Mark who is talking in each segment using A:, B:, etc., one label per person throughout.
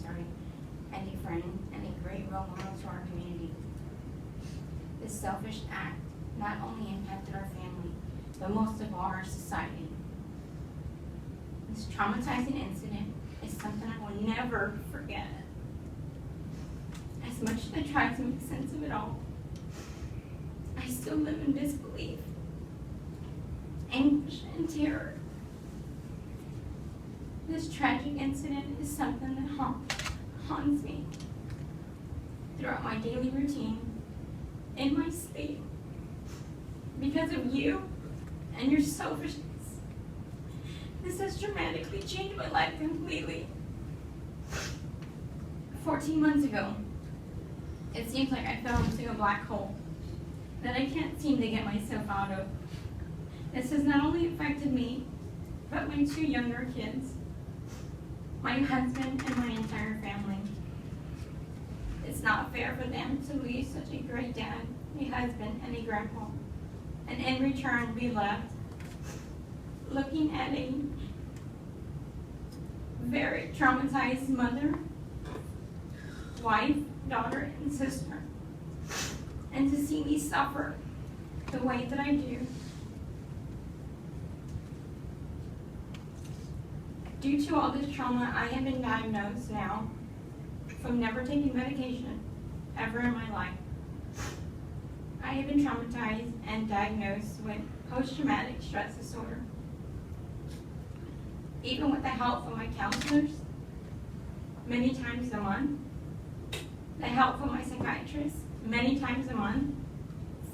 A: and a friend and a great role model to our community. This selfish act not only impacted our family, but most of all our society. This traumatizing incident is something I will never forget. As much as I try to make sense of it all, I still live in disbelief, anguish, and terror. This tragic incident is something that haunts me throughout my daily routine, in my sleep, because of you and your selfishness. This has dramatically changed my life completely. 14 months ago, it seems like I fell into a black hole that I can't seem to get myself out of. This has not only affected me, but my 2 younger kids, my husband, and my entire family. It's not fair for them to lose such a great dad, a husband, and a grandpa, and in return be left looking at a very traumatized mother, wife, daughter, and sister, and to see me suffer the way that I do. Due to all this trauma, I have been diagnosed now from never taking medication ever in my life. I have been traumatized and diagnosed with post-traumatic stress disorder. Even with the help of my counselors, many times a month, the help from my psychiatrist, many times a month,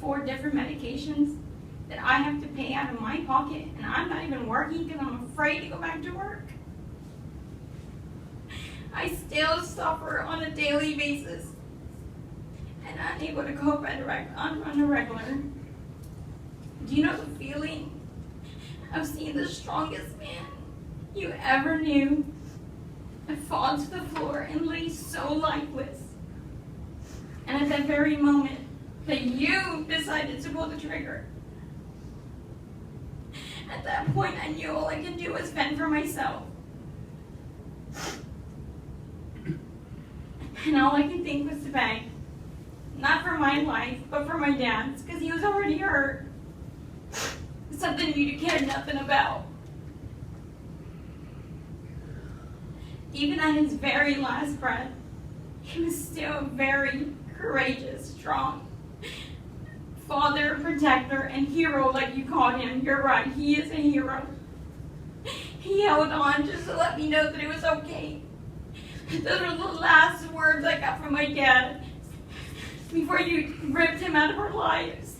A: 4 different medications that I have to pay out of my pocket, and I'm not even working because I'm afraid to go back to work. I still suffer on a daily basis and unable to cope on a regular. Do you know the feeling of seeing the strongest man you ever knew fall to the floor and lay so lifeless? And at that very moment that you decided to pull the trigger, at that point I knew all I could do was fend for myself. And all I could think was to beg, not for my life, but for my dad's, because he was already hurt. Something you cared nothing about. Even at his very last breath, he was still very courageous, strong father, protector, and hero, like you called him. You're right, he is a hero. He held on just to let me know that it was okay. Those were the last words I got from my dad before you ripped him out of our lives.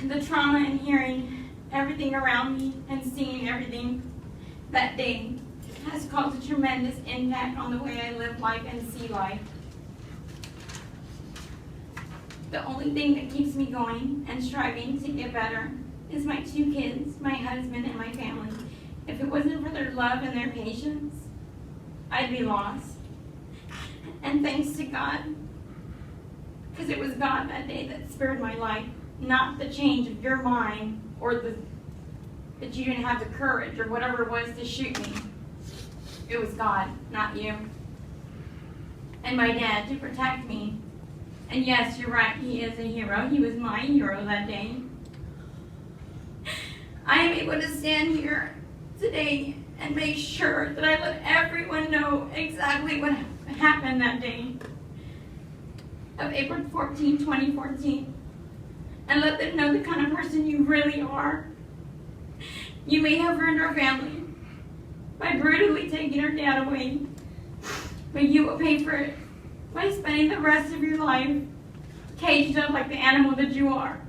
A: The trauma in hearing everything around me and seeing everything that day has caused a tremendous impact on the way I live life and see life. The only thing that keeps me going and striving to get better is my 2 kids, my husband, and my family. If it wasn't for their love and their patience, I'd be lost. And thanks to God, because it was God that day that spared my life, not the change of your mind or that you didn't have the courage or whatever it was to shoot me. It was God, not you. And my dad to protect me. And yes, you're right, he is a hero. He was my hero that day. I am able to stand here today and make sure that I let everyone know exactly what happened that day of April 14, 2014. And let them know the kind of person you really are. You may have ruined our family by brutally taking our dad away, but you will pay for it by spending the rest of your life caged up like the animal that you are.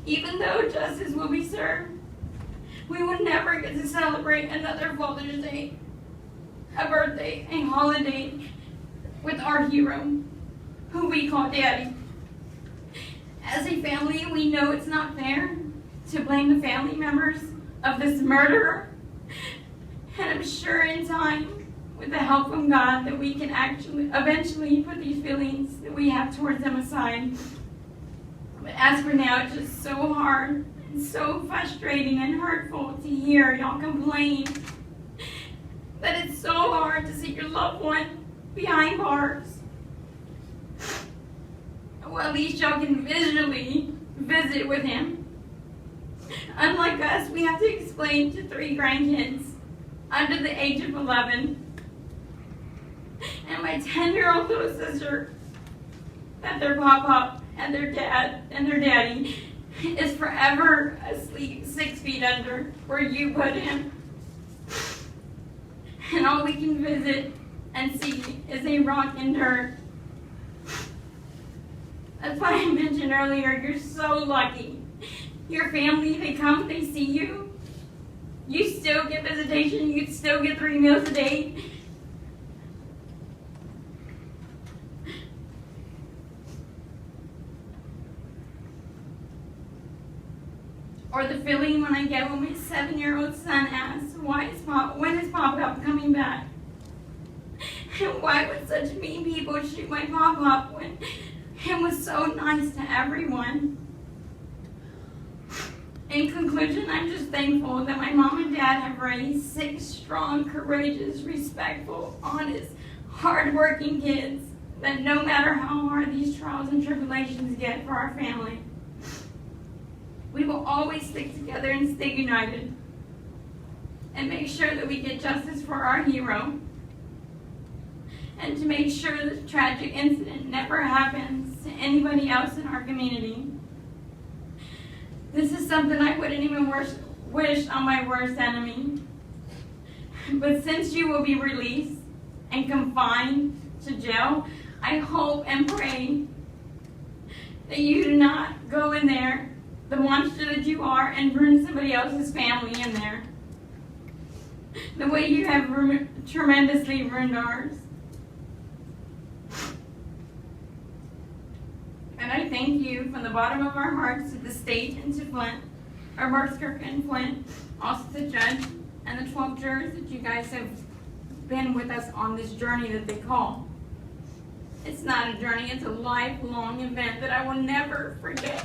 A: Even though justice will be served, we will never get to celebrate another Father's Day, a birthday, a holiday with our hero, who we call Daddy. As a family, we know it's not fair to blame the family members of this murderer, and I'm sure in time, with the help from God, that we can actually eventually put these feelings that we have towards them aside. But as for now, it's just so hard and so frustrating and hurtful to hear y'all complain that it's so hard to see your loved one behind bars. Well, at least y'all can visually visit with him. Unlike us, we have to explain to 3 grandkids under the age of 11 and my 10-year-old little sister that their pop-up and their dad and their daddy is forever asleep 6 feet under where you put him. And all we can visit and see is a rock and dirt. That's why I mentioned earlier, you're so lucky. Your family, they come, they see you. You still get visitation, you still get 3 meals a day. Or the feeling when I get when my 7-year-old son asks, when is Pop-Up coming back? And why would such mean people shoot my Pop-Up when it was so nice to everyone? In conclusion, I'm just thankful that my mom and dad have raised 6 strong, courageous, respectful, honest, hardworking kids that no matter how hard these trials and tribulations get for our family, we will always stick together and stay united and make sure that we get justice for our hero and to make sure this tragic incident never happens to anybody else in our community. This is something I wouldn't even wish on my worst enemy. But since you will be released and confined to jail, I hope and pray that you do not go in there, the monster that you are, and ruin somebody else's family in there. The way you have tremendously ruined ours. And I thank you from the bottom of our hearts to the state and to Flint, or Markskirk and Flint, also the judge and the 12 jurors that you guys have been with us on this journey that they call. It's not a journey, it's a lifelong event that I will never forget.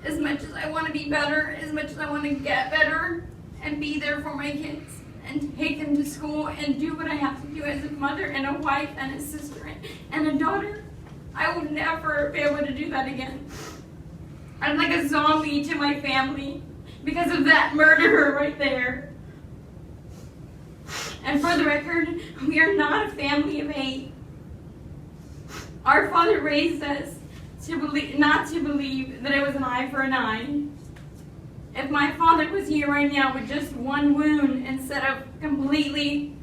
A: As much as I want to be better, as much as I want to get better and be there for my kids and take them to school and do what I have to do as a mother and a wife and a sister and a daughter, I will never be able to do that again. I'm like a zombie to my family because of that murderer right there. And for the record, we are not a family of hate. Our father raised us not to believe that it was an eye for an eye. If my father was here right now with just one wound instead of completely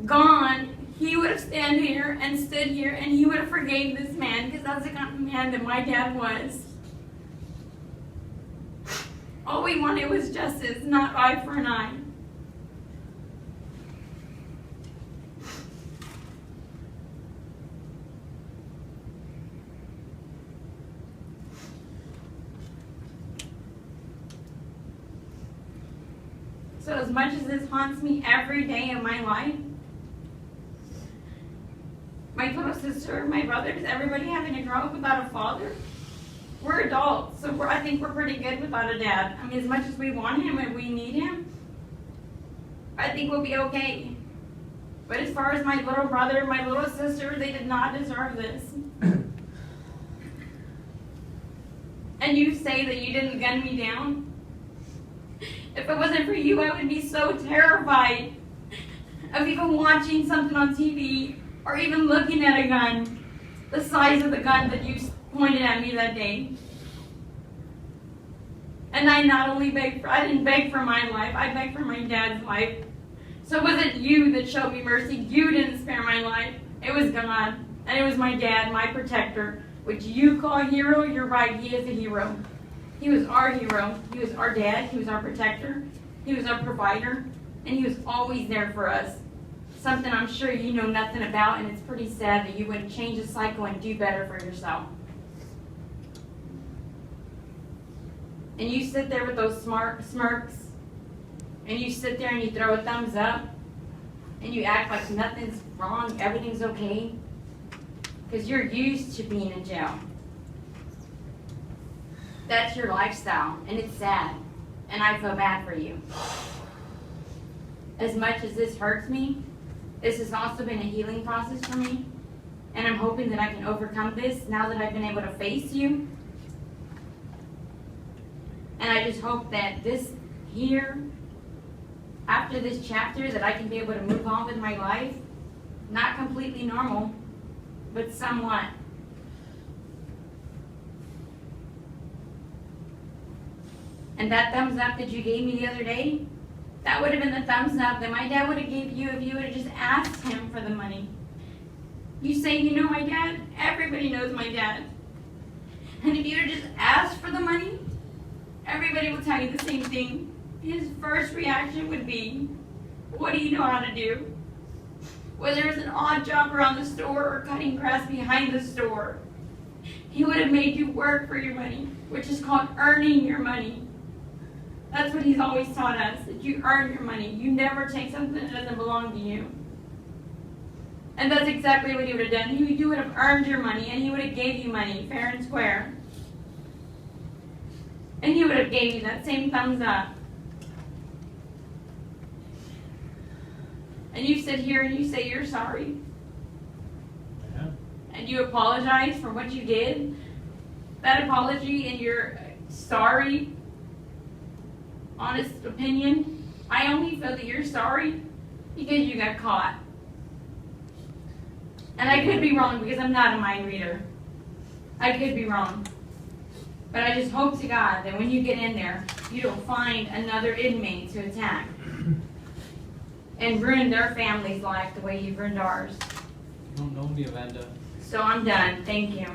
A: gone, he would have stood here and he would have forgave this man, because that's the kind of man that my dad was. All we wanted was justice, not eye for an eye. So as much as this haunts me every day of my life, my little sister, my brothers, everybody having to grow up without a father, we're adults, so I think we're pretty good without a dad. I mean, as much as we want him and we need him, I think we'll be okay. But as far as my little brother, my little sister, they did not deserve this. And you say that you didn't gun me down? If it wasn't for you, I would be so terrified of even watching something on TV or even looking at a gun, the size of the gun that you pointed at me that day. And I not only I didn't beg for my life, I begged for my dad's life. So it wasn't you that showed me mercy. You didn't spare my life. It was God. And it was my dad, my protector, which you call a hero. You're right, he is a hero. He was our hero. He was our dad. He was our protector. He was our provider. And he was always there for us. Something I'm sure you know nothing about, and it's pretty sad that you wouldn't change the cycle and do better for yourself. And you sit there with those smirks, and you sit there and you throw a thumbs up, and you act like nothing's wrong, everything's okay, because you're used to being in jail. That's your lifestyle, and it's sad, and I feel bad for you. As much as this hurts me, this has also been a healing process for me, and I'm hoping that I can overcome this now that I've been able to face you. And I just hope that this here, after this chapter, that I can be able to move on with my life. Not completely normal, but somewhat. And that thumbs up that you gave me the other day, that would have been the thumbs up that my dad would have gave you if you would have just asked him for the money. You say, you know my dad? Everybody knows my dad. And if you would have just asked for the money, everybody will tell you the same thing. His first reaction would be, what do you know how to do? Whether it's an odd job around the store or cutting grass behind the store, he would have made you work for your money, which is called earning your money. That's what he's always taught us, that you earn your money. You never take something that doesn't belong to you. And that's exactly what he would have done. You would have earned your money, and he would have gave you money, fair and square. And he would have gave you that same thumbs up. And you sit here and you say you're sorry.
B: Yeah.
A: And you apologize for what you did. That apology and your sorry, honest opinion, I only feel that you're sorry because you got caught. And I could be wrong because I'm not a mind reader. I could be wrong. But I just hope to God that when you get in there, you don't find another inmate to attack and ruin their family's life the way you've ruined ours.
B: You don't know me, Amanda.
A: So I'm done. Thank you.